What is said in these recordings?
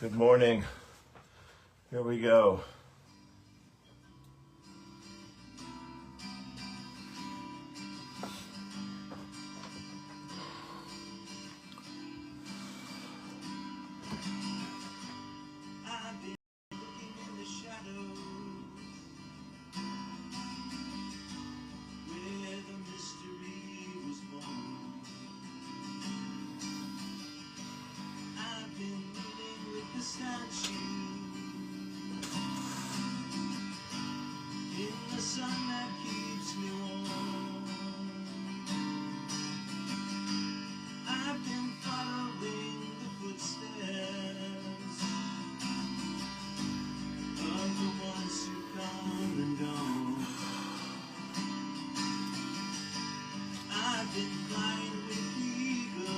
Good morning. Here we go. I've been looking in the shadows where the mystery was born. I've been meeting with the statue in the sun that keeps me warm. I've been following the footsteps of the ones who come and gone. I've been flying with eagles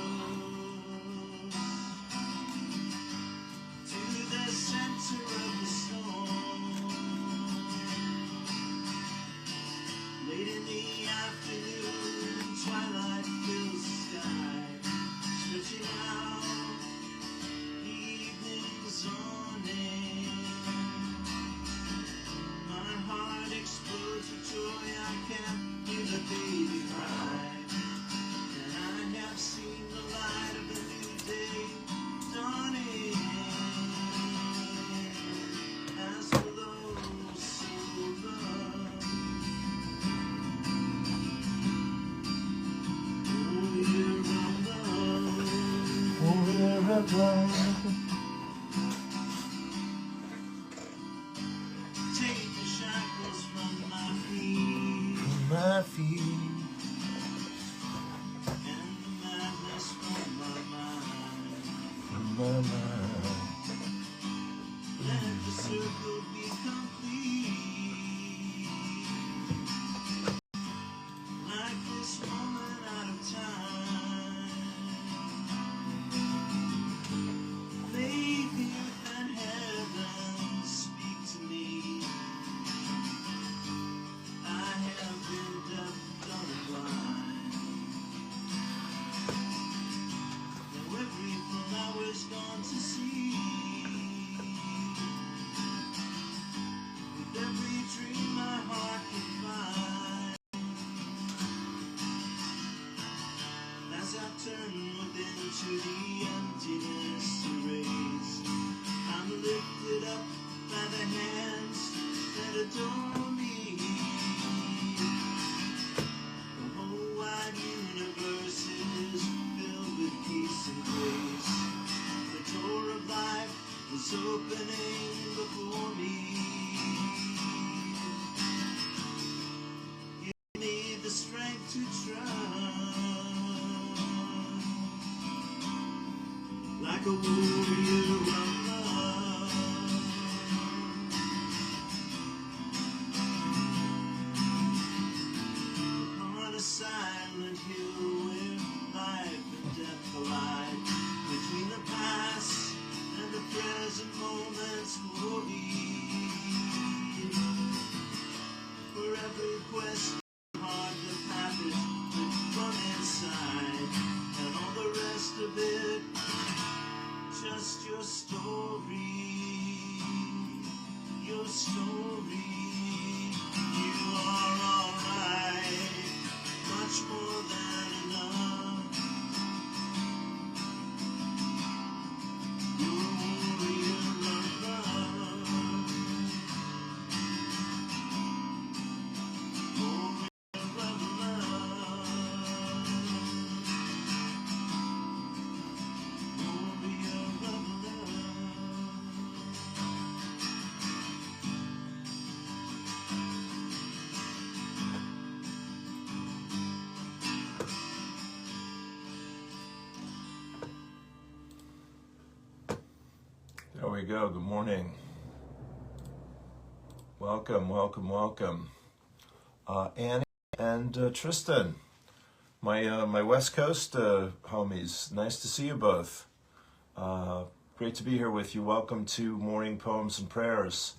to the center of the storm. Late in the afternoon, twilight fills the sky, stretching out the evening's awning. My heart explodes with joy, I can't hear the baby cry. And I have seen the light of the new day dawning. As for those so loved, oh, year of love, Oh, year of love. take the shackles from my feet. My feet. And the madness from my mind. My mind. Let the circle be complete. Like this moment out of time. May the earth and heaven speak to me. I have been deaf, dumb, and blind. Now every flower's gone to seed. With every dream my heart can find. As I turn within to the emptiness erased, I'm lifted up by the hands that adore me. The whole wide universe is filled with peace and grace. The door of life is opening before me. Give me the strength to trust, like a warrior of love. Upon a silent hill where life and death collide, between the past and the present moments glory. For every quest hard the passage from inside, and all the rest of it just your story, your story. You are alright, much more than enough. You're a warrior of love, warrior of love, warrior of love. There we go. Good morning. Welcome, welcome, welcome. Annie and Tristan, my West Coast homies. Nice to see you both. Great to be here with you. Welcome to Morning Poems and Prayers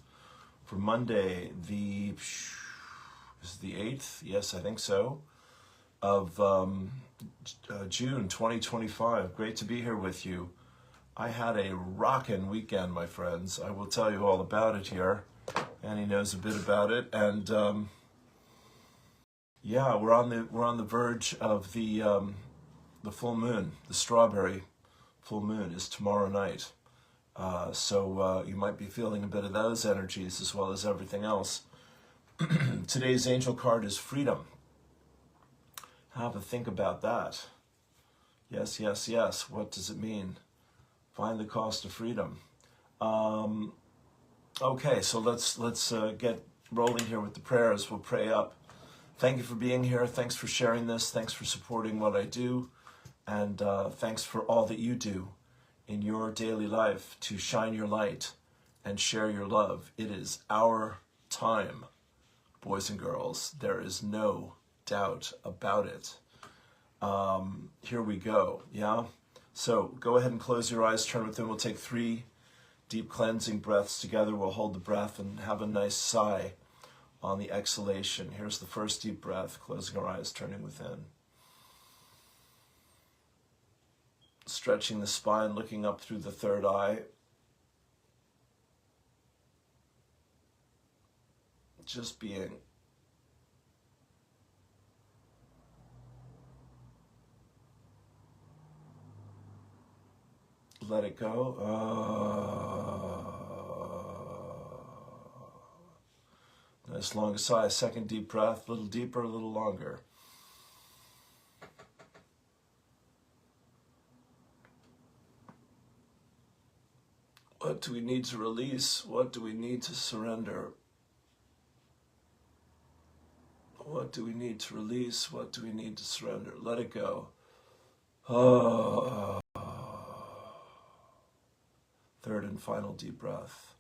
for Monday, is the 8th? Yes, I think so. Of June 2025. Great to be here with you. I had a rockin' weekend, my friends. I will tell you all about it here. Annie knows a bit about it, and yeah, we're on the verge of the full moon. The strawberry full moon is tomorrow night, so you might be feeling a bit of those energies as well as everything else. Today's angel card is freedom. Have a think about that. Yes, yes, yes. What does it mean? Find the cost of freedom. Okay, so let's get rolling here with the prayers. We'll pray up. Thank you for being here. Thanks for sharing this. Thanks for supporting what I do. And thanks for all that you do in your daily life to shine your light and share your love. It is our time, boys and girls. There is no doubt about it. Here we go, yeah? So go ahead and close your eyes, turn within. We'll take 3 deep cleansing breaths together. We'll hold the breath and have a nice sigh on the exhalation. Here's the first deep breath, closing our eyes, turning within. Stretching the spine, looking up through the third eye. Just being. Let it go. Nice long sigh. Second deep breath. A little deeper, a little longer. What do we need to release? What do we need to surrender? What do we need to release? What do we need to surrender? Let it go. Third and final deep breath.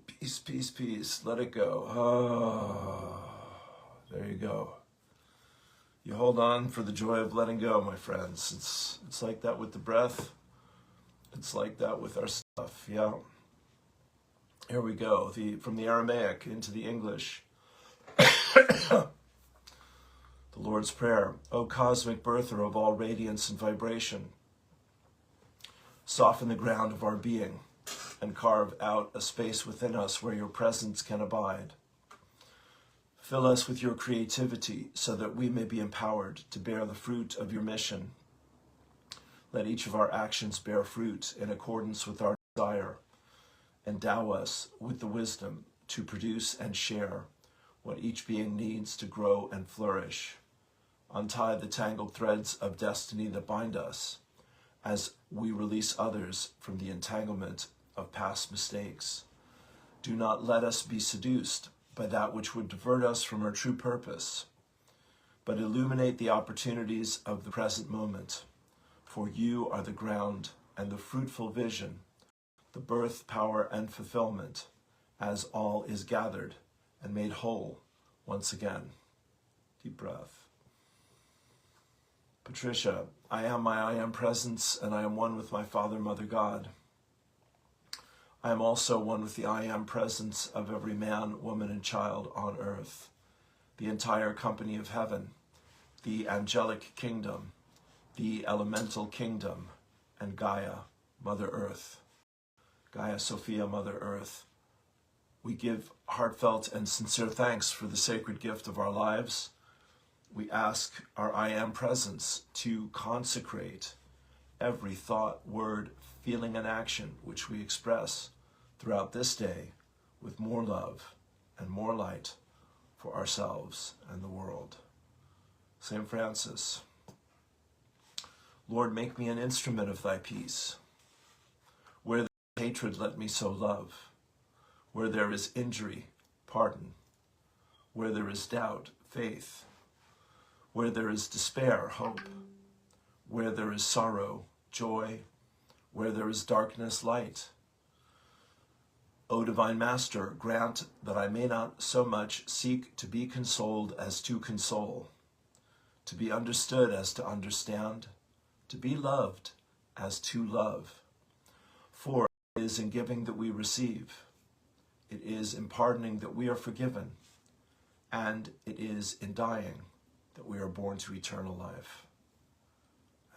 Peace, peace, peace. Let it go. There you go. You hold on for the joy of letting go, my friends. It's like that with the breath. It's like that with our stuff, yeah. Here we go, from the Aramaic into the English. The Lord's Prayer. O cosmic birther of all radiance and vibration, soften the ground of our being and carve out a space within us where your presence can abide. Fill us with your creativity so that we may be empowered to bear the fruit of your mission. Let each of our actions bear fruit in accordance with our desire. Endow us with the wisdom to produce and share what each being needs to grow and flourish. Untie the tangled threads of destiny that bind us as we release others from the entanglement of past mistakes. Do not let us be seduced by that which would divert us from our true purpose, but illuminate the opportunities of the present moment. For you are the ground and the fruitful vision, the birth, power, and fulfillment, as all is gathered and made whole once again. Deep breath. Patricia, I am my I am presence, and I am one with my Father, Mother, God. I am also one with the I am presence of every man, woman, and child on earth, the entire company of heaven, the angelic kingdom, the elemental kingdom, and Gaia, Mother Earth. Gaia Sophia, Mother Earth. We give heartfelt and sincere thanks for the sacred gift of our lives. We ask our I am presence to consecrate every thought, word, feeling, and action which we express throughout this day with more love and more light for ourselves and the world. St. Francis. Lord, make me an instrument of thy peace. Where there is hatred, let me sow love. Where there is injury, pardon. Where there is doubt, faith. Where there is despair, hope. Where there is sorrow, joy. Where there is darkness, light. O Divine Master, grant that I may not so much seek to be consoled as to console, to be understood as to understand, to be loved as to love. For It is in giving that we receive. It is in pardoning that we are forgiven. And it is in dying that we are born to eternal life.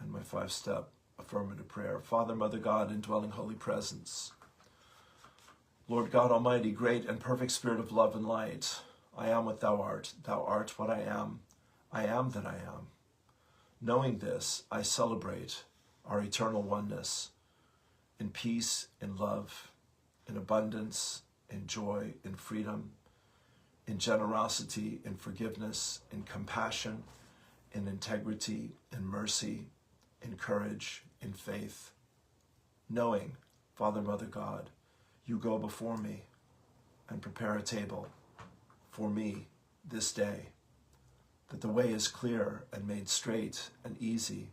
And my 5-step affirmative prayer. Father, Mother, God, indwelling holy presence. Lord God Almighty, great and perfect Spirit of love and light, I am what thou art. Thou art what I am that I am. Knowing this, I celebrate our eternal oneness in peace, in love, in abundance, in joy, in freedom, in generosity, in forgiveness, in compassion, in integrity, in mercy, in courage, in faith. Knowing, Father, Mother, God, you go before me and prepare a table for me this day, that the way is clear and made straight and easy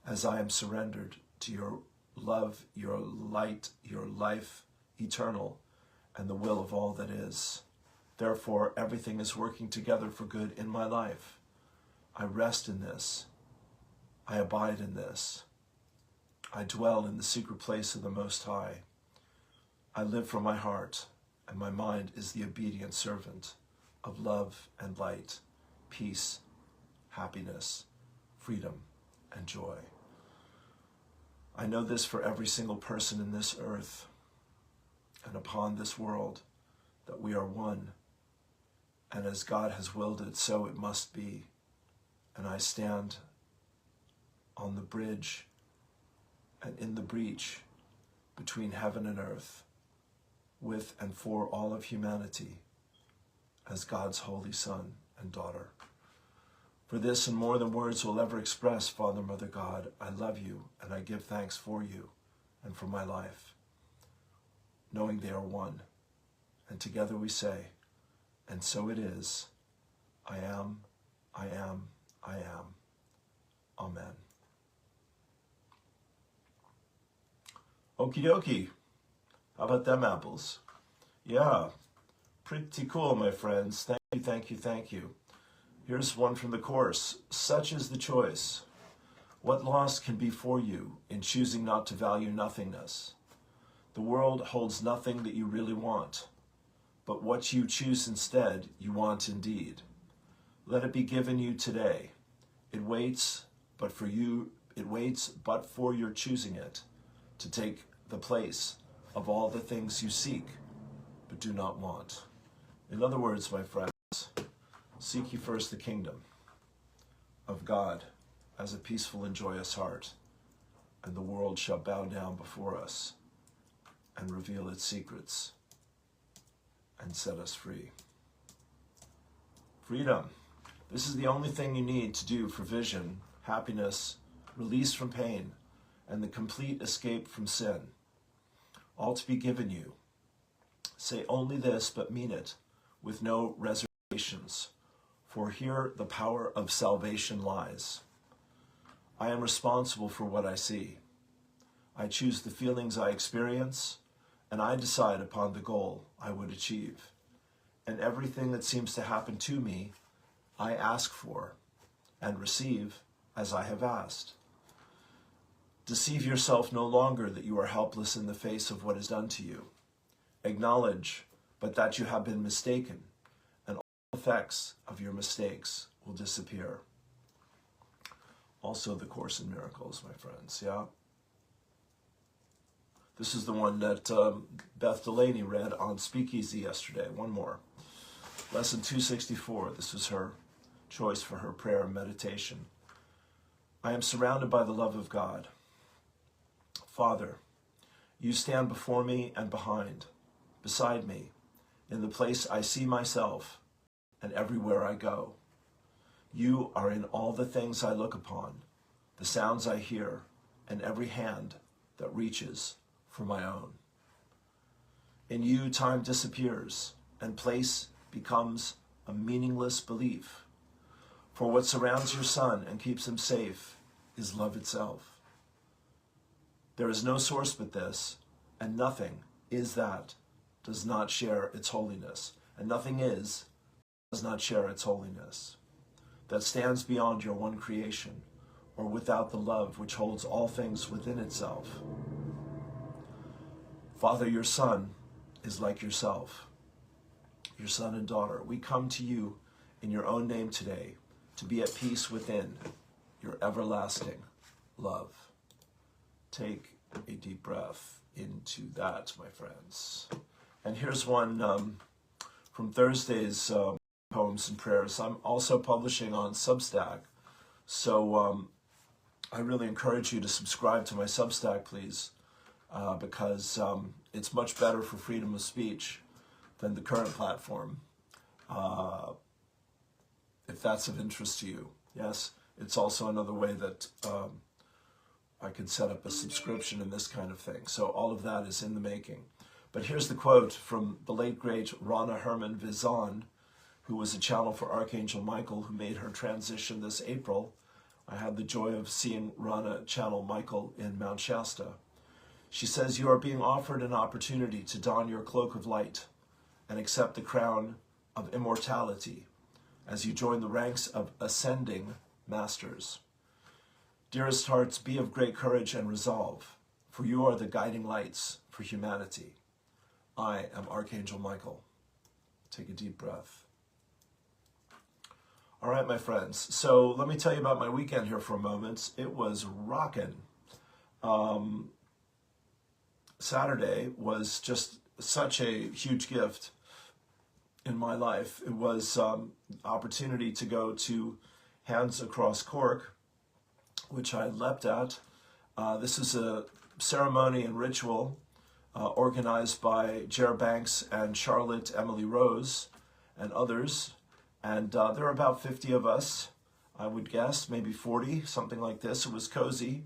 as I am surrendered to your love, your light, your life eternal, and the will of all that is. Therefore, everything is working together for good in my life. I rest in this. I abide in this. I dwell in the secret place of the Most High. I live from my heart, and my mind is the obedient servant of love and light, peace, happiness, freedom, and joy. I know this for every single person in this earth and upon this world, that we are one, and as God has willed it, so it must be. And I stand on the bridge and in the breach between heaven and earth, with and for all of humanity, as God's holy son and daughter. For this and more than words will ever express, Father, Mother, God, I love you and I give thanks for you and for my life, knowing they are one. And together we say, and so it is, I am, I am, I am. Amen. Okie dokie. How about them apples? Yeah, pretty cool, my friends. Thank you, thank you, thank you. Here's one from the course. Such is the choice. What loss can be for you in choosing not to value nothingness? The world holds nothing that you really want, but what you choose instead, you want indeed. Let it be given you today. It waits, but for your choosing it, to take the place of all the things you seek, but do not want. In other words, my friends, seek ye first the kingdom of God as a peaceful and joyous heart, and the world shall bow down before us and reveal its secrets and set us free. Freedom. This is the only thing you need to do for vision, happiness, release from pain, and the complete escape from sin. All to be given you. Say only this, but mean it, with no reservations, for here the power of salvation lies. I am responsible for what I see. I choose the feelings I experience, and I decide upon the goal I would achieve. And everything that seems to happen to me, I ask for and receive as I have asked. Deceive yourself no longer that you are helpless in the face of what is done to you. Acknowledge, but that you have been mistaken, and all effects of your mistakes will disappear. Also the Course in Miracles, my friends, yeah? This is the one that Beth Delaney read on Speakeasy yesterday. One more. Lesson 264. This was her choice for her prayer and meditation. I am surrounded by the love of God. Father, you stand before me and behind, beside me, in the place I see myself and everywhere I go. You are in all the things I look upon, the sounds I hear, and every hand that reaches for my own. In you, time disappears, and place becomes a meaningless belief. For what surrounds your son and keeps him safe is love itself. There is no source but this, and nothing is that does not share its holiness, and nothing is does not share its holiness, that stands beyond your one creation, or without the love which holds all things within itself. Father, your son is like yourself, your son and daughter. We come to you in your own name today to be at peace within your everlasting love. Take a deep breath into that, my friends. And here's one from Thursday's Poems and Prayers. I'm also publishing on Substack, so I really encourage you to subscribe to my Substack, please, because it's much better for freedom of speech than the current platform, if that's of interest to you. Yes, it's also another way that I could set up a subscription and this kind of thing. So all of that is in the making. But here's the quote from the late, great Rana Herman Vizan, who was a channel for Archangel Michael, who made her transition this April. I had the joy of seeing Rana channel Michael in Mount Shasta. She says, "You are being offered an opportunity to don your cloak of light and accept the crown of immortality as you join the ranks of ascending masters. Dearest hearts, be of great courage and resolve, for you are the guiding lights for humanity. I am Archangel Michael." Take a deep breath. All right, my friends. So let me tell you about my weekend here for a moment. It was rocking. Saturday was just such a huge gift in my life. It was opportunity to go to Hands Across Cork, which I leapt at. This is a ceremony and ritual organized by Jer Banks and Charlotte Emily Rose and others. And there are about 50 of us, I would guess, maybe 40, something like this. It was cozy.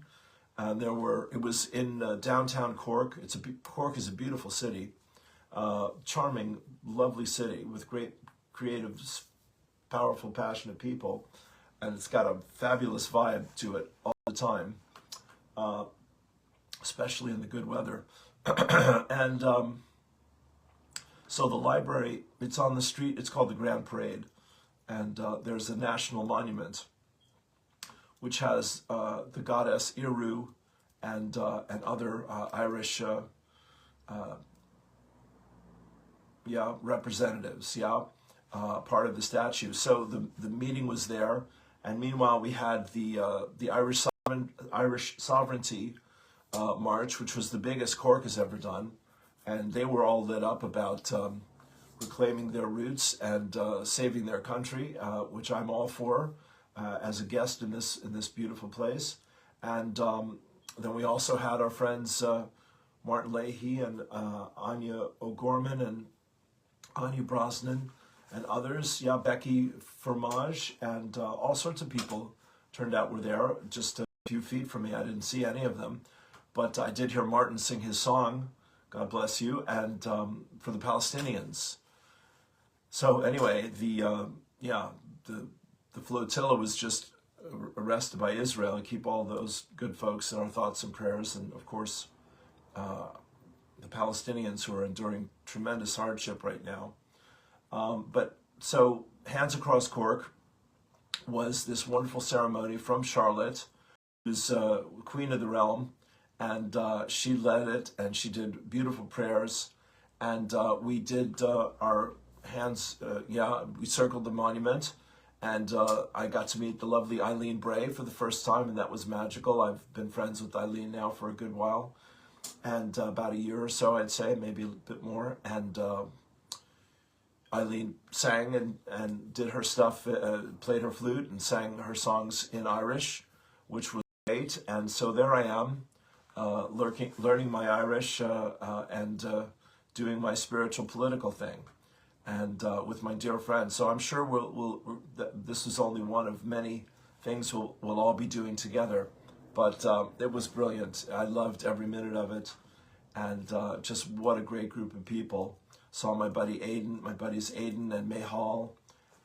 And it was in downtown Cork. Cork is a beautiful city, charming, lovely city with great, creative, powerful, passionate people. And it's got a fabulous vibe to it all the time, especially in the good weather. And so the library, it's on the street, it's called the Grand Parade. And there's a national monument which has the goddess Iru and other Irish representatives, part of the statue. So the meeting was there, and meanwhile we had the Irish Sovereignty March, which was the biggest Cork has ever done, and they were all lit up about reclaiming their roots and saving their country, which I'm all for as a guest in this beautiful place. And then we also had our friends Martin Leahy and Anya O'Gorman and Anya Brosnan and others, Becky Fromage, and all sorts of people turned out were there, just a few feet from me. I didn't see any of them, but I did hear Martin sing his song, God bless you, and for the Palestinians. So anyway, the flotilla was just arrested by Israel, and keep all those good folks in our thoughts and prayers, and of course the Palestinians who are enduring tremendous hardship right now. But so Hands Across Cork was this wonderful ceremony from Charlotte, who's Queen of the Realm, and she led it, and she did beautiful prayers, and we did our hands, we circled the monument, and I got to meet the lovely Eileen Bray for the first time, and that was magical. I've been friends with Eileen now for a good while, and about a year or so, I'd say, maybe a bit more, and Eileen sang and did her stuff, played her flute and sang her songs in Irish, which was great. And so there I am, learning my Irish and doing my spiritual political thing, and with my dear friends. So I'm sure this is only one of many things we'll all be doing together. But it was brilliant. I loved every minute of it, and just what a great group of people. Saw my buddies Aiden and May Hall,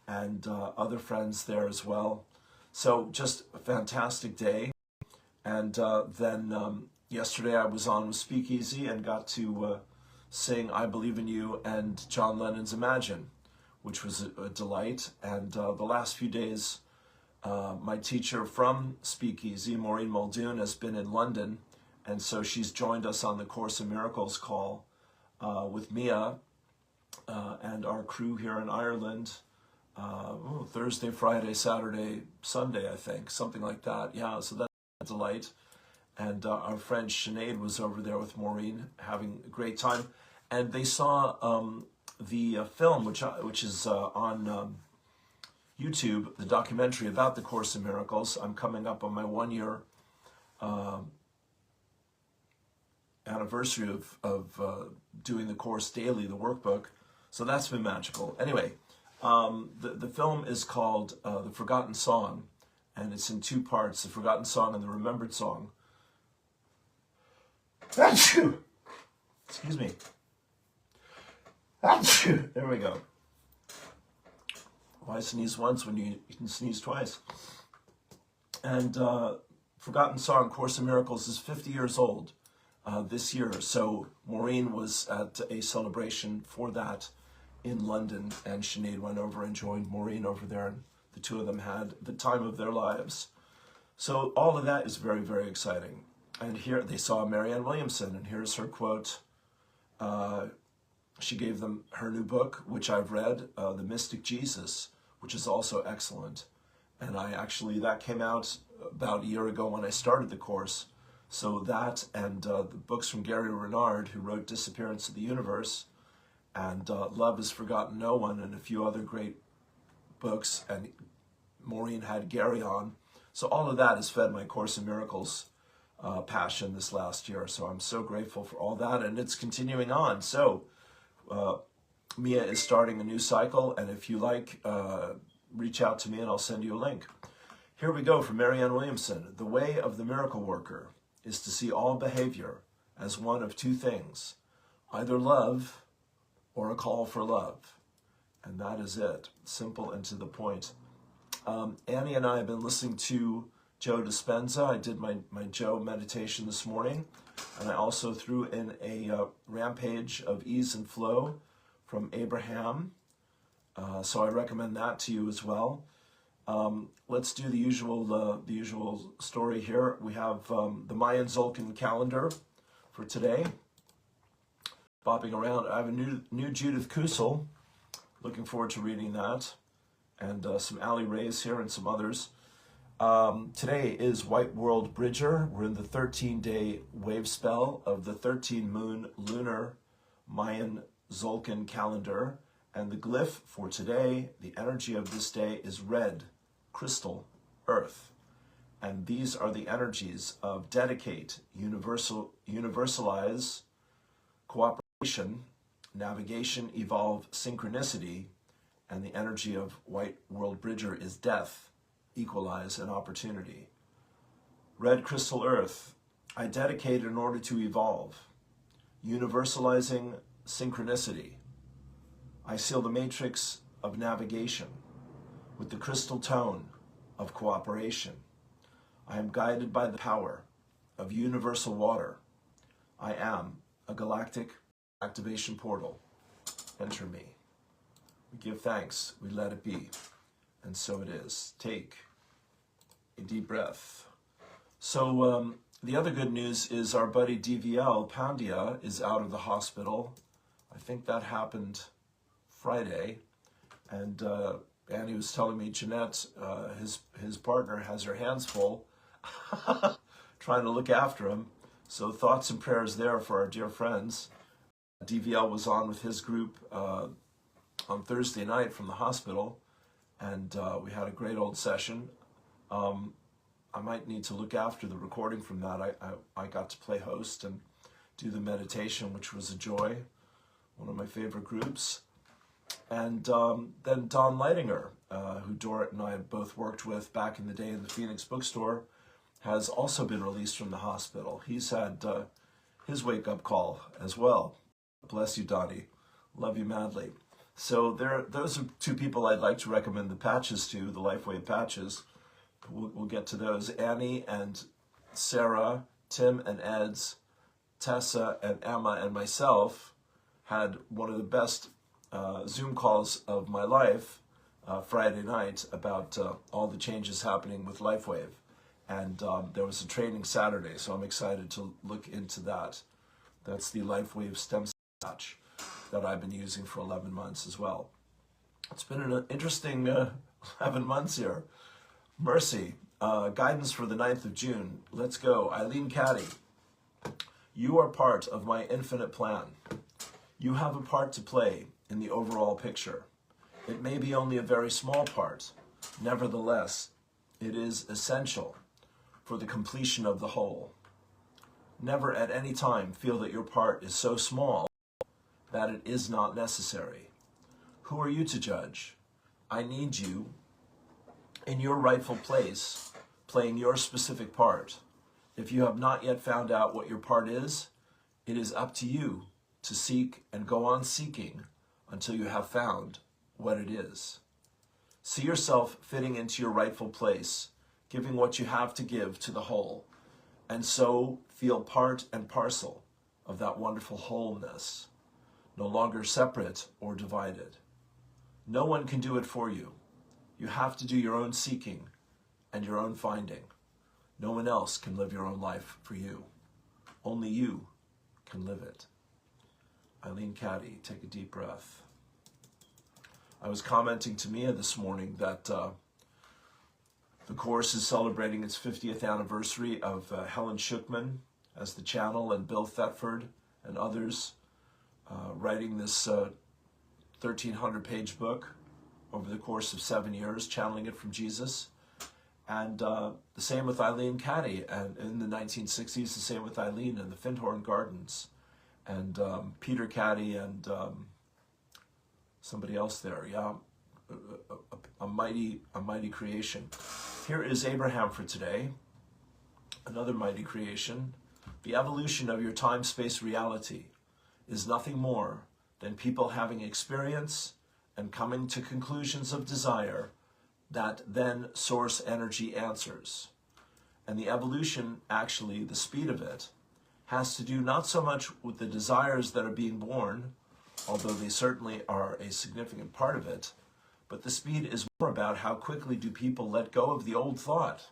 and other friends there as well. So just a fantastic day. And then yesterday I was on with Speakeasy and got to sing I Believe in You and John Lennon's Imagine, which was a delight. And the last few days, my teacher from Speakeasy, Maureen Muldoon, has been in London, And so she's joined us on the Course in Miracles call with Mia and our crew here in Ireland. Thursday, Friday, Saturday, Sunday, I think, something like that. Yeah, so that's a delight. And our friend Sinead was over there with Maureen, having a great time. And they saw the film, which is on YouTube, the documentary about the Course in Miracles. I'm coming up on my 1-year anniversary of doing the Course daily, the workbook. So that's been magical. Anyway, the film is called The Forgotten Song, and it's in 2 parts, the Forgotten Song and the Remembered Song. Excuse me. There we go. Why sneeze once when you can sneeze twice? And Forgotten Song, Course in Miracles, is 50 years old this year. So Maureen was at a celebration for that in London, and Sinead went over and joined Maureen over there, and the two of them had the time of their lives. So all of that is very, very exciting. And here they saw Marianne Williamson, and here's her quote. She gave them her new book, which I've read, The Mystic Jesus, which is also excellent. And that came out about a year ago when I started the course. So that and the books from Gary Renard, who wrote Disappearance of the Universe, and Love Has Forgotten No One, and a few other great books. And Maureen had Gary on. So all of that has fed my Course in Miracles passion this last year. So I'm so grateful for all that, and it's continuing on. So Mia is starting a new cycle, and if you like, reach out to me and I'll send you a link. Here we go from Marianne Williamson. The way of the miracle worker is to see all behavior as one of 2 things, either love or a call for love. And that is it. Simple and to the point. Annie and I have been listening to Joe Dispenza. I did my Joe meditation this morning, and I also threw in a Rampage of Ease and Flow from Abraham. So I recommend that to you as well. Let's do the usual story here. We have the Mayan Zolkin calendar for today. Bopping around, I have a new Judith Kusel. Looking forward to reading that. And some Ali Rays here and some others. Today is White World Bridger. We're in the 13-day wave spell of the 13-moon lunar Mayan Zolkin calendar. And the glyph for today, the energy of this day, is red, crystal, earth. And these are the energies of dedicate, universalize, cooperation, navigation, evolve, synchronicity, and the energy of White World Bridger is death, equalize, and opportunity. Red crystal earth, I dedicate in order to evolve. Universalizing synchronicity. I seal the matrix of navigation with the crystal tone of cooperation. I am guided by the power of universal water. I am a galactic activation portal. Enter me. We give thanks, we let it be. And so it is. Take a deep breath. So the other good news is our buddy DVL Pandya is out of the hospital. I think that happened Friday. And Annie was telling me Jeanette, his partner, has her hands full trying to look after him. So thoughts and prayers there for our dear friends. DVL was on with his group on Thursday night from the hospital, and we had a great old session. I might need to look after the recording from that. I got to play host and do the meditation, which was a joy, one of my favorite groups. And then Don Leidinger, who Dorrit and I had both worked with back in the day in the Phoenix bookstore, has also been released from the hospital. He's had his wake-up call as well. Bless you, Donnie. Love you madly. So those are 2 people I'd like to recommend the patches to, the LifeWave patches. We'll get to those. Annie and Sarah, Tim and Ed's, Tessa and Emma and myself had one of the best Zoom calls of my life Friday night about all the changes happening with LifeWave. And there was a training Saturday, so I'm excited to look into that. That's the LifeWave stem cell patch that I've been using for 11 months as well. It's been an interesting 11 months here. Mercy, guidance for the 9th of June. Let's go. Eileen Caddy, you are part of my infinite plan. You have a part to play in the overall picture. It may be only a very small part. Nevertheless, it is essential for the completion of the whole. Never at any time feel that your part is so small that it is not necessary. Who are you to judge? I need you in your rightful place, playing your specific part. If you have not yet found out what your part is, it is up to you to seek and go on seeking until you have found what it is. See yourself fitting into your rightful place, giving what you have to give to the whole, and so feel part and parcel of that wonderful wholeness, no longer separate or divided. No one can do it for you. You have to do your own seeking and your own finding. No one else can live your own life for you. Only you can live it. Eileen Caddy, take a deep breath. I was commenting to Mia this morning that the course is celebrating its 50th anniversary of Helen Schuchman as the channel, and Bill Thetford and others writing this 1,300-page book over the course of 7 years, channeling it from Jesus. And the same with Eileen Caddy, and in the 1960s, the same with Eileen in the Findhorn Gardens, and Peter Caddy and somebody else there. Yeah, a mighty creation. Here is Abraham for today, another mighty creation. The evolution of your time-space reality is nothing more than people having experience and coming to conclusions of desire that then source energy answers. And the evolution, actually, the speed of it, has to do not so much with the desires that are being born, although they certainly are a significant part of it, but the speed is more about how quickly do people let go of the old thought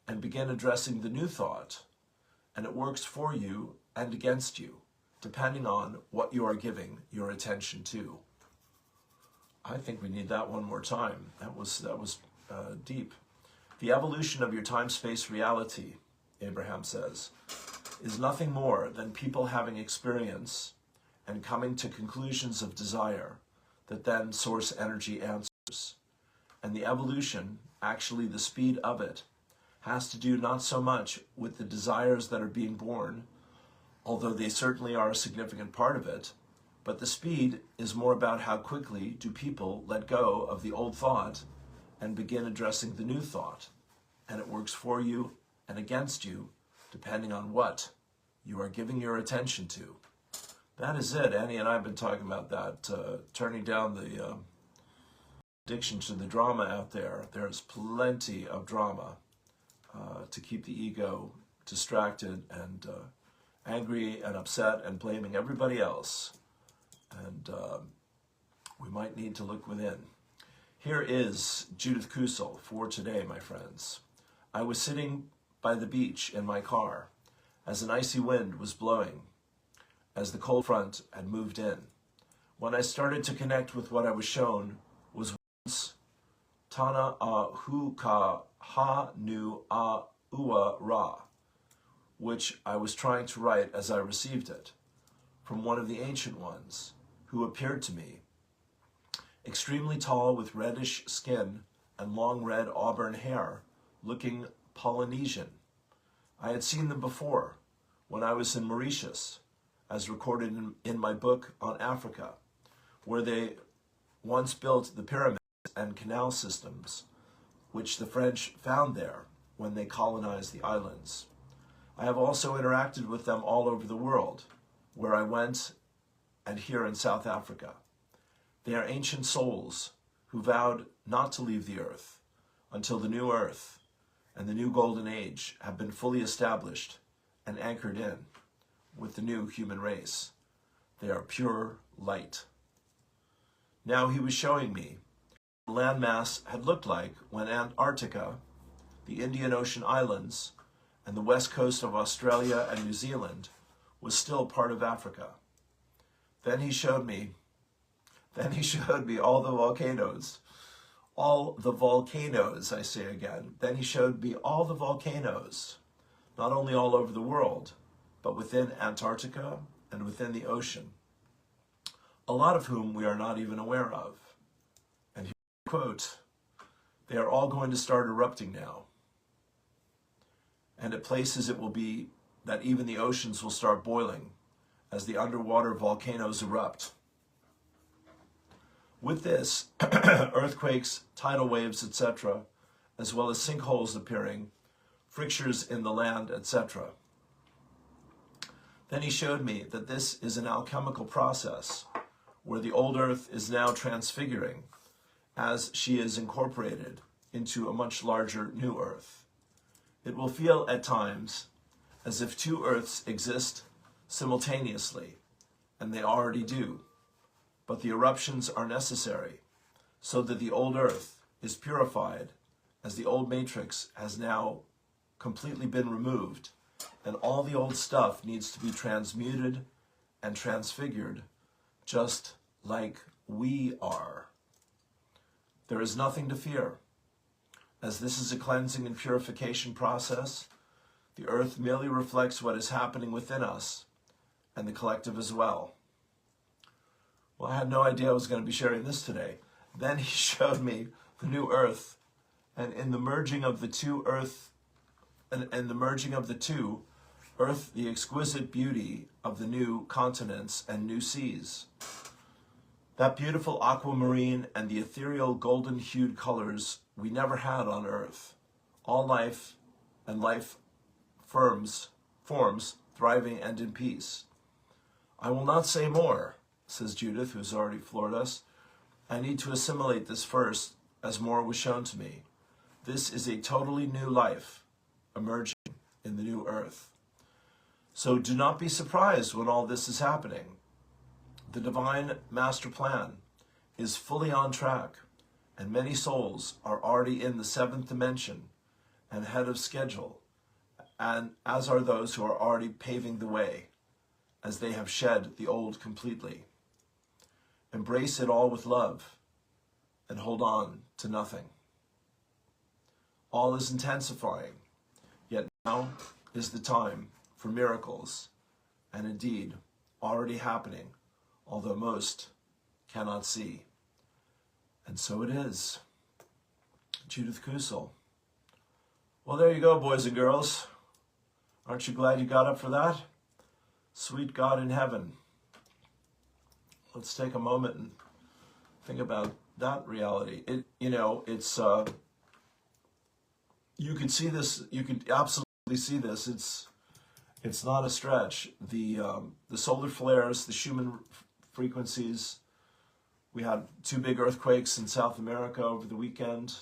and begin addressing the new thought. And it works for you and against you, depending on what you are giving your attention to. I think we need that one more time. That was deep. The evolution of your time-space reality, Abraham says, is nothing more than people having experience and coming to conclusions of desire that then source energy answers. And the evolution, actually the speed of it, has to do not so much with the desires that are being born, although they certainly are a significant part of it, but the speed is more about how quickly do people let go of the old thought and begin addressing the new thought. And it works for you and against you, depending on what you are giving your attention to. That is it. Annie and I have been talking about that, turning down the addiction to the drama out there. There's plenty of drama to keep the ego distracted and angry and upset and blaming everybody else. And we might need to look within. Here is Judith Kusel for today, my friends. I was sitting by the beach in my car as an icy wind was blowing, as the cold front had moved in. When I started to connect with what I was shown was once Tana a hu ka ha nu a ua ra, which I was trying to write as I received it, from one of the ancient ones, who appeared to me, extremely tall with reddish skin and long red auburn hair, looking Polynesian. I had seen them before, when I was in Mauritius, as recorded in my book on Africa, where they once built the pyramids and canal systems, which the French found there when they colonized the islands. I have also interacted with them all over the world, where I went and here in South Africa. They are ancient souls who vowed not to leave the earth until the new earth and the new golden age have been fully established and anchored in with the new human race. They are pure light. Now he was showing me what landmass had looked like when Antarctica the Indian Ocean Islands, and the west coast of Australia and New Zealand was still part of Africa. Then he showed me all the volcanoes. All the volcanoes, I say again. Then he showed me all the volcanoes, not only all over the world, but within Antarctica and within the ocean, a lot of whom we are not even aware of. And here's a quote, "They are all going to start erupting now. And at places it will be that even the oceans will start boiling as the underwater volcanoes erupt. With this, earthquakes, tidal waves, etc., as well as sinkholes appearing, fractures in the land, etc. Then he showed me that this is an alchemical process where the old earth is now transfiguring as she is incorporated into a much larger new earth. It will feel at times as if two earths exist simultaneously, and they already do. But the eruptions are necessary so that the old earth is purified as the old matrix has now completely been removed, and all the old stuff needs to be transmuted and transfigured just like we are. There is nothing to fear. As this is a cleansing and purification process, the earth merely reflects what is happening within us and the collective as well." Well, I had no idea I was going to be sharing this today. Then he showed me the new earth, and in the merging of the two earth, and the merging of the two, earth, the exquisite beauty of the new continents and new seas. That beautiful aquamarine and the ethereal golden-hued colors we never had on earth. All life and life forms thriving and in peace. "I will not say more," says Judith, who's already floored us. "I need to assimilate this first, as more was shown to me. This is a totally new life emerging in the new earth. So do not be surprised when all this is happening. The divine master plan is fully on track, and many souls are already in the 7th dimension and ahead of schedule, and as are those who are already paving the way, as they have shed the old completely. Embrace it all with love and hold on to nothing. All is intensifying, yet now is the time for miracles, and indeed already happening, although most cannot see." And so it is. Judith Kusel. Well, there you go, boys and girls. Aren't you glad you got up for that? Sweet God in heaven. Let's take a moment and think about that reality. It's you could see this. You could absolutely see this. It's not a stretch. The solar flares, the Schumann frequencies. We had 2 big earthquakes in South America over the weekend,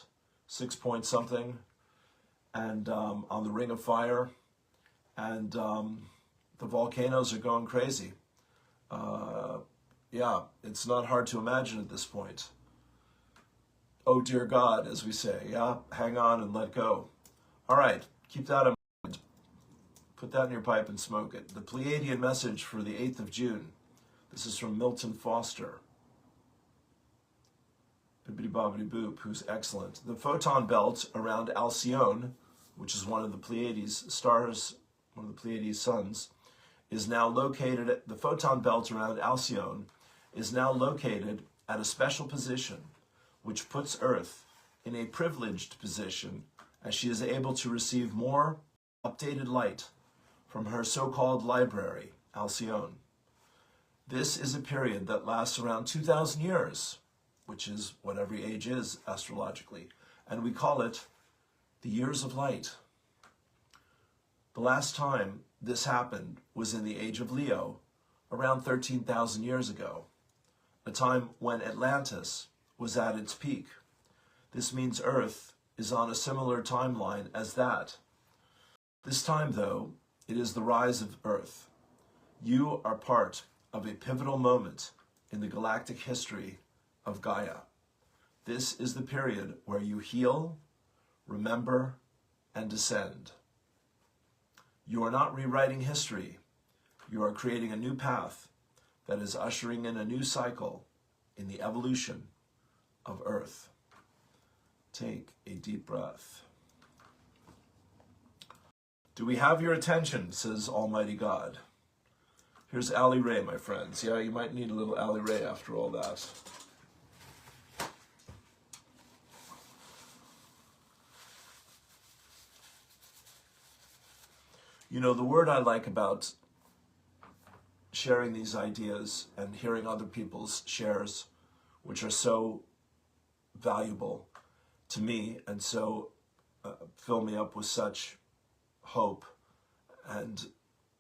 6 point something, and on the Ring of Fire, and the volcanoes are going crazy. Yeah, it's not hard to imagine at this point. Oh dear God, as we say, yeah, hang on and let go. All right, keep that in mind. Put that in your pipe and smoke it. The Pleiadian message for the 8th of June. This is from Milton Foster. Bibbidi bobbidi boop, who's excellent. The photon belt around Alcyone, which is one of the Pleiades stars, one of the Pleiades suns, is now located at the photon belt around Alcyone is now located at a special position, which puts Earth in a privileged position as she is able to receive more updated light from her so-called library, Alcyone. This is a period that lasts around 2,000 years, which is what every age is astrologically, and we call it the years of light. The last time this happened was in the age of Leo, around 13,000 years ago, a time when Atlantis was at its peak. This means Earth is on a similar timeline as that. This time, though, it is the rise of Earth. You are part of a pivotal moment in the galactic history of Gaia. This is the period where you heal, remember, and descend. You are not rewriting history. You are creating a new path that is ushering in a new cycle in the evolution of Earth. Take a deep breath. Do we have your attention, says Almighty God. Here's Raye, my friends. Yeah, you might need a little Raye after all that. You know, the word I like about sharing these ideas and hearing other people's shares, which are so valuable to me and so fill me up with such hope and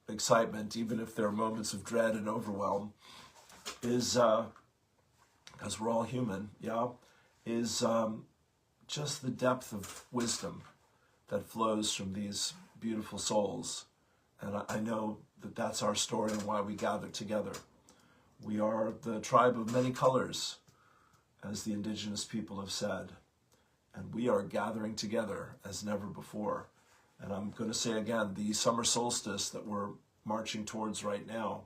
excitement, even if there are moments of dread and overwhelm, is, because we're all human, yeah, is just the depth of wisdom that flows from these beautiful souls. And I know that that's our story and why we gather together. We are the tribe of many colors, as the indigenous people have said, and we are gathering together as never before. And I'm going to say again, the summer solstice that we're marching towards right now,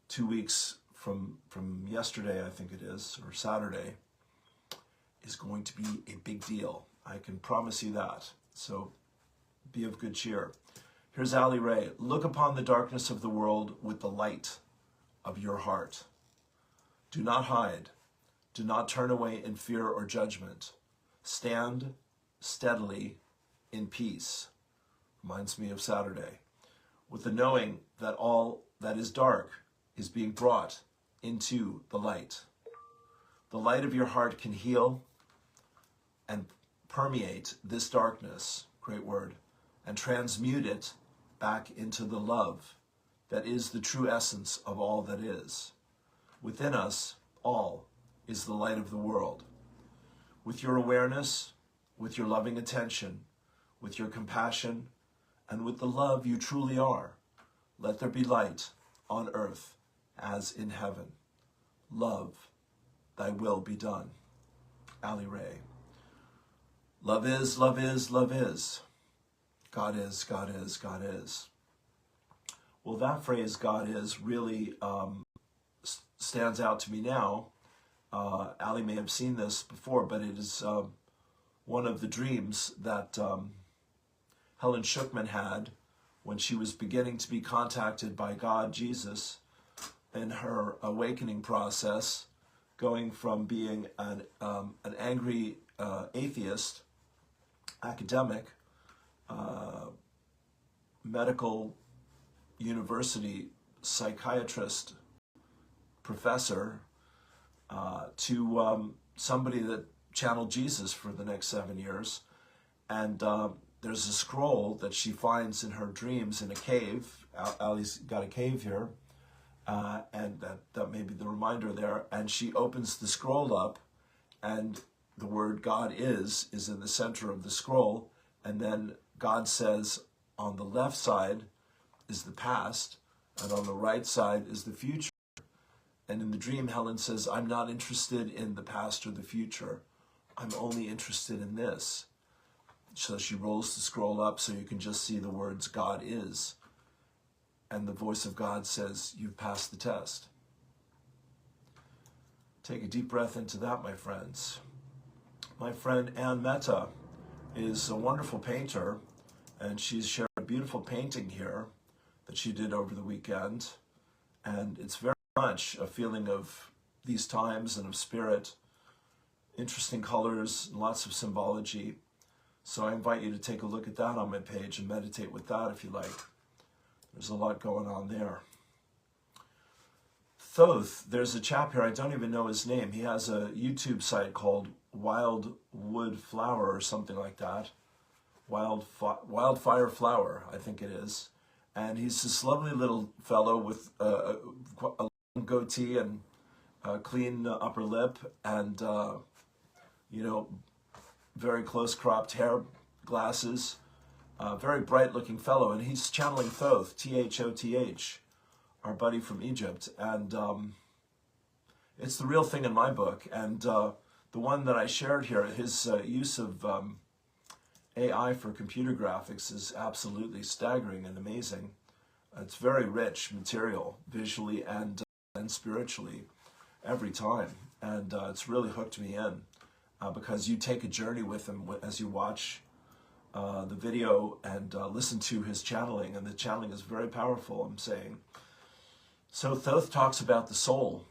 2 weeks from yesterday, I think it is, or Saturday, is going to be a big deal. I can promise you that. So be of good cheer. Here's Raye. Look upon the darkness of the world with the light of your heart. Do not hide. Do not turn away in fear or judgment. Stand steadily in peace. Reminds me of Saturday. With the knowing that all that is dark is being brought into the light. The light of your heart can heal and permeate this darkness, great word, and transmute it back into the love that is the true essence of all that is. Within us, all is the light of the world. With your awareness, with your loving attention, with your compassion, and with the love you truly are, let there be light on earth as in heaven. Love, thy will be done. Raye. Love is, love is, love is. God is, God is, God is. Well, that phrase, God is, really stands out to me now. Ali may have seen this before, but it is one of the dreams that Helen Schuckman had when she was beginning to be contacted by God, Jesus, in her awakening process, going from being an angry atheist, academic, medical university psychiatrist, professor, to somebody that channeled Jesus for the next 7 years. And there's a scroll that she finds in her dreams in a cave. Ali's got a cave here, and that may be the reminder there. And she opens the scroll up, and the word God is in the center of the scroll. And then God says on the left side is the past, and on the right side is the future. And in the dream, Helen says, I'm not interested in the past or the future. I'm only interested in this. So she rolls the scroll up so you can just see the words God is. And the voice of God says, you've passed the test. Take a deep breath into that, my friends. My friend Ann Mehta is a wonderful painter, and she's shared a beautiful painting here that she did over the weekend. And it's very much a feeling of these times and of spirit, interesting colors, lots of symbology. So I invite you to take a look at that on my page and meditate with that if you like. There's a lot going on there. Thoth, there's a chap here, I don't even know his name. He has a YouTube site called Wild Wood Flower or something like that. Wildfire Flower, I think it is. And he's this lovely little fellow with a goatee and a clean upper lip and, very close cropped hair, glasses, very bright looking fellow. And he's channeling Thoth, T-H-O-T-H, our buddy from Egypt. And it's the real thing in my book. And the one that I shared here, his use of AI for computer graphics is absolutely staggering and amazing. It's very rich material, visually and spiritually, every time. And it's really hooked me in because you take a journey with him as you watch the video and listen to his channeling. And the channeling is very powerful, I'm saying. So Thoth talks about the soul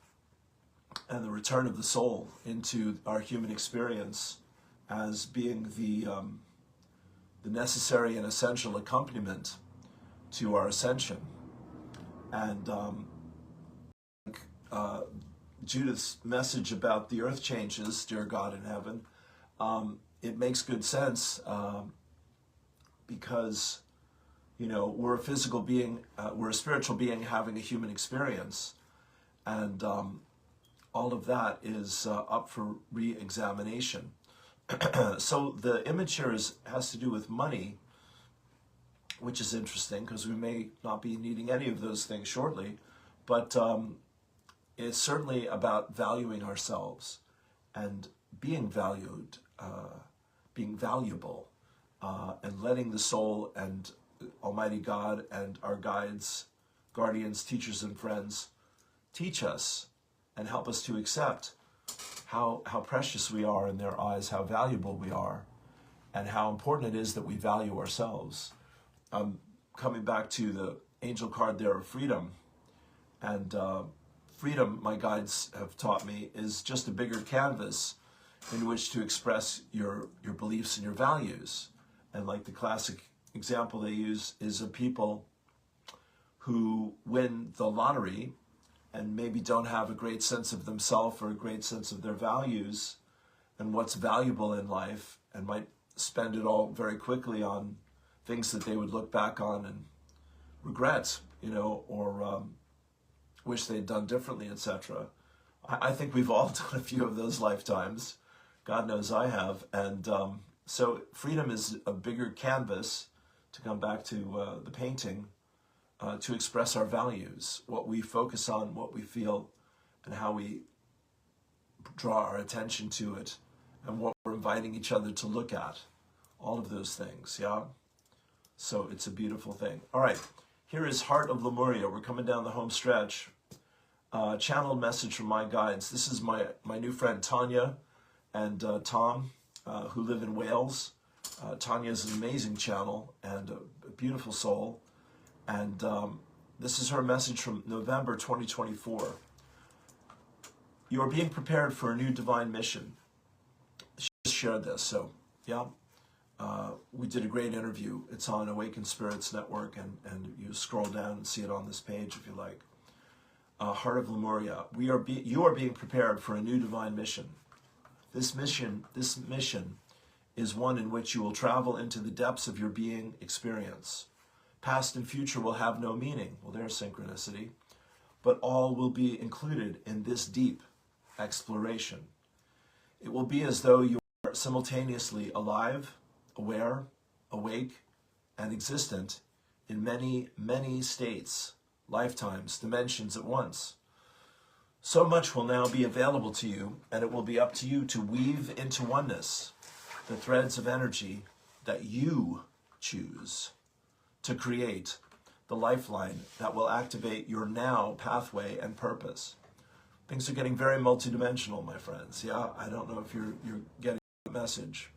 and the return of the soul into our human experience as being the necessary and essential accompaniment to our ascension. And Judith's message about the earth changes, dear God in heaven, it makes good sense because, you know, we're a physical being, we're a spiritual being having a human experience, and all of that is up for re-examination. So the image here has to do with money, which is interesting because we may not be needing any of those things shortly, but it's certainly about valuing ourselves and being valued, being valuable, and letting the soul and Almighty God and our guides, guardians, teachers, and friends teach us and help us to accept how precious we are in their eyes, how valuable we are, and how important it is that we value ourselves. Coming back to the angel card there of freedom, and freedom, my guides have taught me, is just a bigger canvas in which to express your beliefs and your values. And like the classic example they use is of people who win the lottery and maybe don't have a great sense of themselves or a great sense of their values and what's valuable in life, and might spend it all very quickly on things that they would look back on and regret, you know, or wish they'd done differently, etc. I think we've all done a few of those lifetimes. God knows I have. And so freedom is a bigger canvas, to come back to the painting, to express our values, what we focus on, what we feel, and how we draw our attention to it, and what we're inviting each other to look at. All of those things, yeah? So it's a beautiful thing. All right, here is Heart of Lemuria. We're coming down the home stretch. Channeled message from my guides. This is my new friend Tanya and Tom, who live in Wales. Tanya is an amazing channel and a beautiful soul. And this is her message from November 2024. You are being prepared for a new divine mission. She just shared this, so yeah. We did a great interview. It's on Awakened Spirits Network, and you scroll down and see it on this page if you like. Heart of Lemuria. You are being prepared for a new divine mission. This mission is one in which you will travel into the depths of your being experience. Past and future will have no meaning. Well, there's synchronicity. But all will be included in this deep exploration. It will be as though you are simultaneously alive, aware, awake, and existent in many, many states, lifetimes, dimensions at once. So much will now be available to you, and it will be up to you to weave into oneness the threads of energy that you choose to create the lifeline that will activate your now pathway and purpose. Things are getting very multidimensional, my friends. Yeah, I don't know if you're getting the message.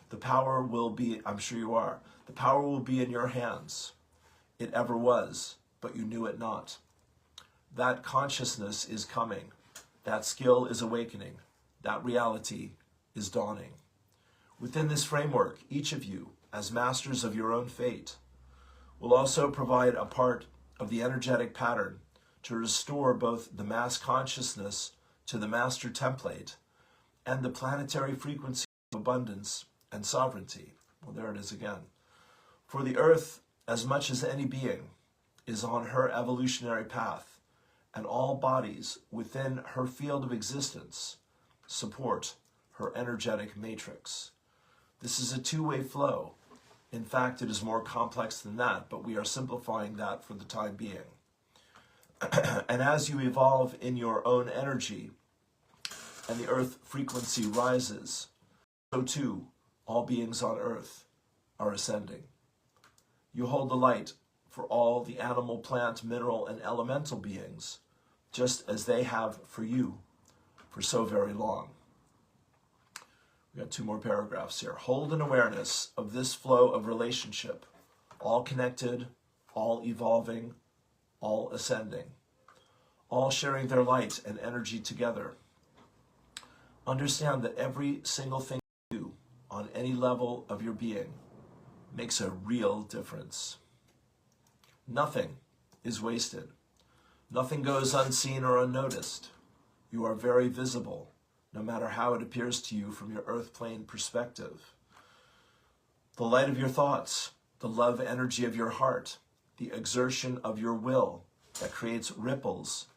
The power will be, I'm sure you are, the power will be in your hands. It ever was, but you knew it not. That consciousness is coming. That skill is awakening. That reality is dawning. Within this framework, each of you, as masters of your own fate, will also provide a part of the energetic pattern to restore both the mass consciousness to the master template and the planetary frequency of abundance and sovereignty. Well, there it is again. For the earth, as much as any being, is on her evolutionary path, and all bodies within her field of existence support her energetic matrix. This is a two-way flow. In fact, it is more complex than that, but we are simplifying that for the time being. And as you evolve in your own energy and the earth frequency rises, so too all beings on earth are ascending. You hold the light for all the animal, plant, mineral, and elemental beings, just as they have for you for so very long. We got 2 more paragraphs here. Hold an awareness of this flow of relationship, all connected, all evolving, all ascending, all sharing their light and energy together. Understand that every single thing you do on any level of your being makes a real difference. Nothing is wasted. Nothing goes unseen or unnoticed. You are very visible, no matter how it appears to you from your earth plane perspective. The light of your thoughts, the love energy of your heart, the exertion of your will that creates ripples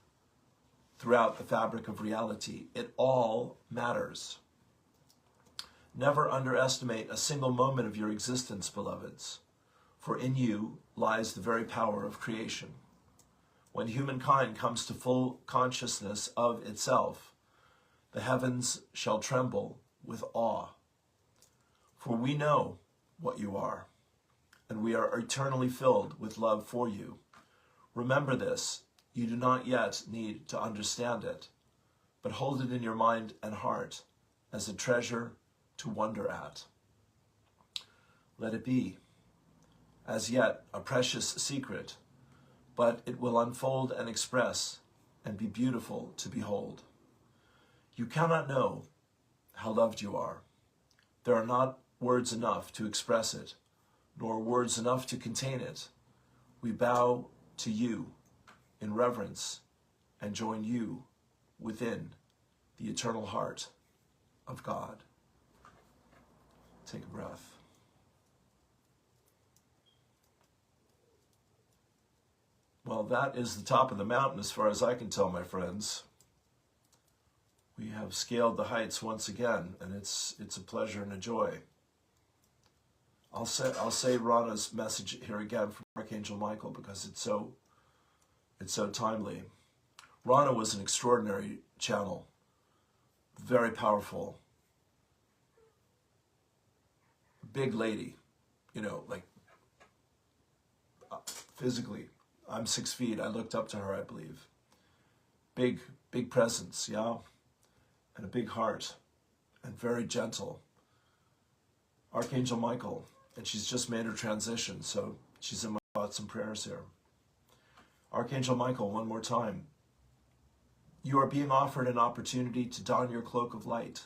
throughout the fabric of reality, it all matters. Never underestimate a single moment of your existence, beloveds, for in you lies the very power of creation. When humankind comes to full consciousness of itself, the heavens shall tremble with awe. For we know what you are, and we are eternally filled with love for you. Remember this, you do not yet need to understand it, but hold it in your mind and heart as a treasure to wonder at. Let it be, as yet, a precious secret, but it will unfold and express and be beautiful to behold. You cannot know how loved you are. There are not words enough to express it, nor words enough to contain it. We bow to you in reverence and join you within the eternal heart of God. Take a breath. Well, that is the top of the mountain as far as I can tell, my friends. We have scaled the heights once again, and it's a pleasure and a joy. I'll say Rana's message here again from Archangel Michael because it's so timely. Rana was an extraordinary channel, very powerful, big lady, like physically. I'm 6 feet. I looked up to her, I believe. Big presence, yeah, and a big heart, and very gentle. Archangel Michael, and she's just made her transition, so she's in my thoughts and prayers here. Archangel Michael, one more time. You are being offered an opportunity to don your cloak of light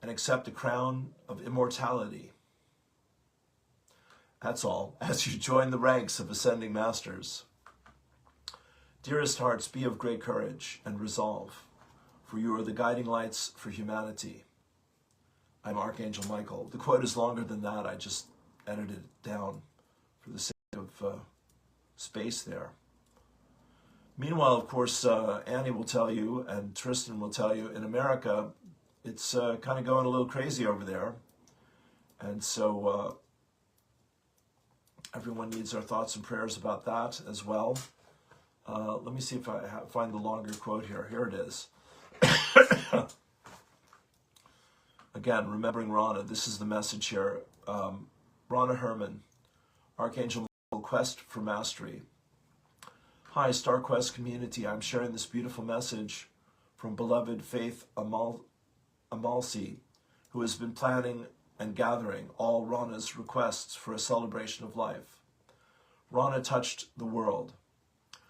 and accept the crown of immortality. That's all, as you join the ranks of ascending masters. Dearest hearts, be of great courage and resolve, for you are the guiding lights for humanity. I'm Archangel Michael. The quote is longer than that. I just edited it down for the sake of space there. Meanwhile, of course, Annie will tell you, and Tristan will tell you, in America, it's kind of going a little crazy over there. And so everyone needs our thoughts and prayers about that as well. Let me see if I find the longer quote here. Here it is. Again, remembering Rana, this is the message here. Rana Herman, Archangel Michael, Quest for Mastery. Hi, StarQuest community. I'm sharing this beautiful message from beloved Faith Amalsi, who has been planning and gathering all Rana's requests for a celebration of life. Rana touched the world,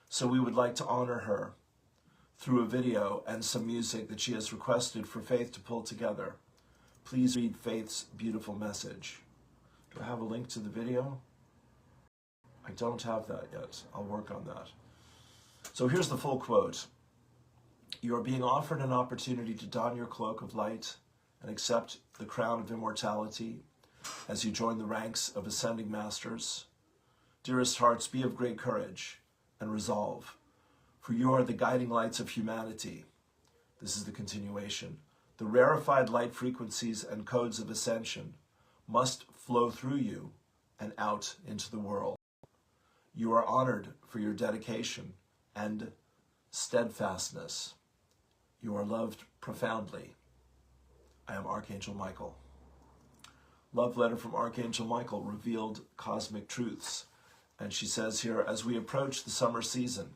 so we would like to honor her through a video and some music that she has requested for Faith to pull together. Please read Faith's beautiful message. Do I have a link to the video? I don't have that yet. I'll work on that. So here's the full quote. You are being offered an opportunity to don your cloak of light and accept the crown of immortality as you join the ranks of ascending masters. Dearest hearts, be of great courage and resolve, for you are the guiding lights of humanity. This is the continuation. The rarefied light frequencies and codes of ascension must flow through you and out into the world. You are honored for your dedication and steadfastness. You are loved profoundly. I am Archangel Michael. Love letter from Archangel Michael, revealed cosmic truths. And she says here, as we approach the summer season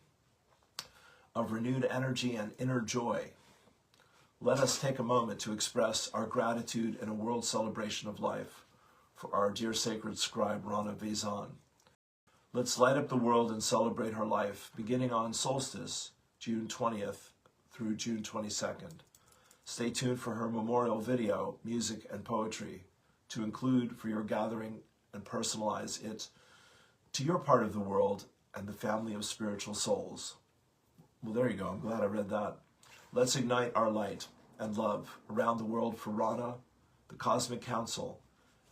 of renewed energy and inner joy, let us take a moment to express our gratitude in a world celebration of life for our dear sacred scribe, Rana Vezan. Let's light up the world and celebrate her life, beginning on solstice, June 20th through June 22nd. Stay tuned for her memorial video, music, and poetry to include for your gathering and personalize it to your part of the world and the family of spiritual souls. Well, there you go. I'm glad I read that. Let's ignite our light and love around the world for Rana, the Cosmic Council,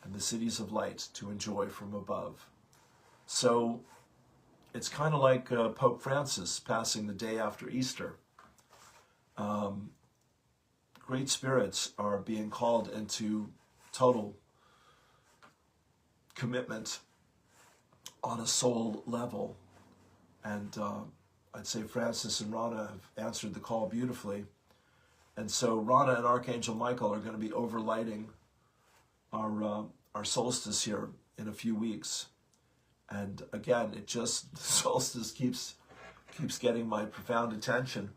and the cities of light to enjoy from above. So it's kind of like Pope Francis passing the day after Easter. Great spirits are being called into total commitment on a soul level. And I'd say Francis and Rana have answered the call beautifully. And so Rana and Archangel Michael are going to be overlighting our solstice here in a few weeks. And again, the solstice keeps getting my profound attention.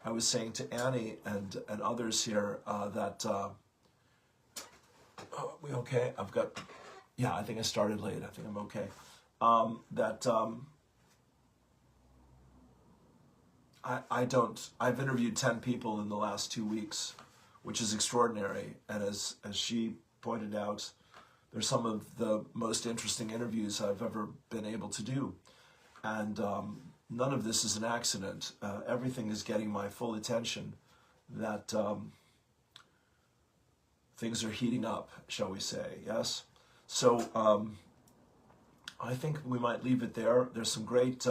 I was saying to Annie and others here that, we okay? I think I started late. I think I'm okay. I've interviewed 10 people in the last 2 weeks, which is extraordinary. And as she pointed out, they're some of the most interesting interviews I've ever been able to do. And none of this is an accident. Everything is getting my full attention, that things are heating up, shall we say, yes? So I think we might leave it there. There's some great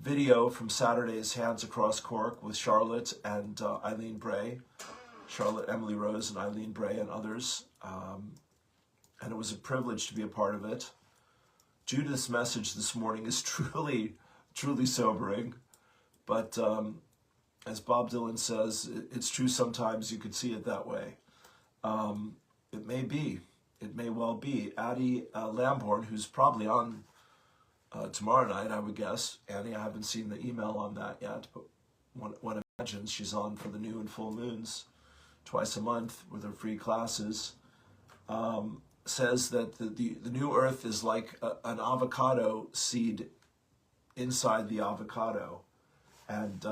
video from Saturday's Hands Across Cork with Charlotte and Eileen Bray. Charlotte, Emily Rose, and Eileen Bray and others. And it was a privilege to be a part of it. Judith's message this morning is truly, truly sobering. But as Bob Dylan says, it's true sometimes you could see it that way. It may be. It may well be. Addie Lamborn, who's probably on tomorrow night, I would guess. Annie, I haven't seen the email on that yet, but one imagines she's on for the new and full moons twice a month with her free classes. Says that the new earth is like an avocado seed inside the avocado. And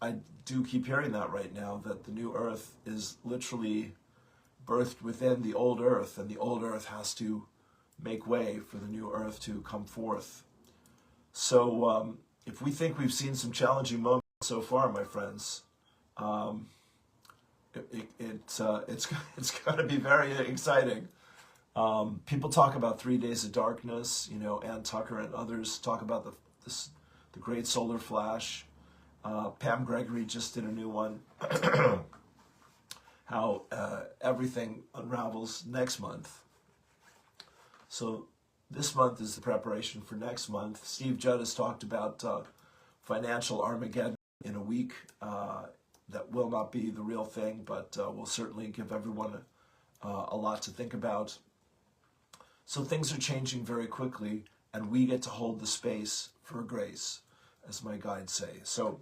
I do keep hearing that right now, that the new earth is literally birthed within the old earth, and the old earth has to make way for the new earth to come forth. So if we think we've seen some challenging moments so far, my friends, it's going to be very exciting. People talk about 3 days of darkness. You know, Ann Tucker and others talk about the great solar flash. Pam Gregory just did a new one. How everything unravels next month. So this month is the preparation for next month. Steve Judd has talked about financial Armageddon in a week. That will not be the real thing, but will certainly give everyone a lot to think about. So things are changing very quickly, and we get to hold the space for grace, as my guides say. So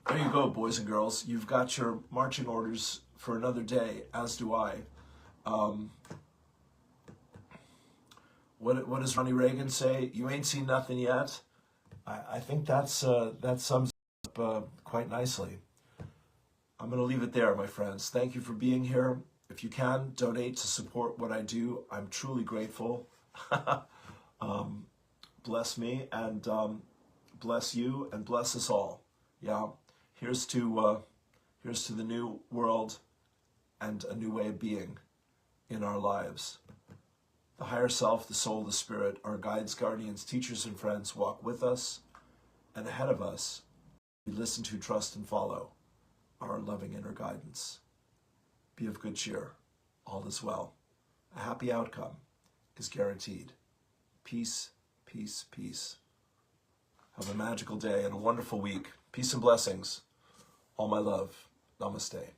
there you go, boys and girls. You've got your marching orders for another day, as do I. What does Ronnie Reagan say? You ain't seen nothing yet. I think that sums up quite nicely. I'm going to leave it there, my friends. Thank you for being here. If you can, donate to support what I do. I'm truly grateful. Bless me and bless you and bless us all. Yeah. Here's to the new world and a new way of being in our lives. The higher self, the soul, the spirit, our guides, guardians, teachers, and friends walk with us and ahead of us. We listen to, trust, and follow our loving inner guidance. Be of good cheer. All is well. A happy outcome is guaranteed. Peace, peace, peace. Have a magical day and a wonderful week. Peace and blessings. All my love. Namaste.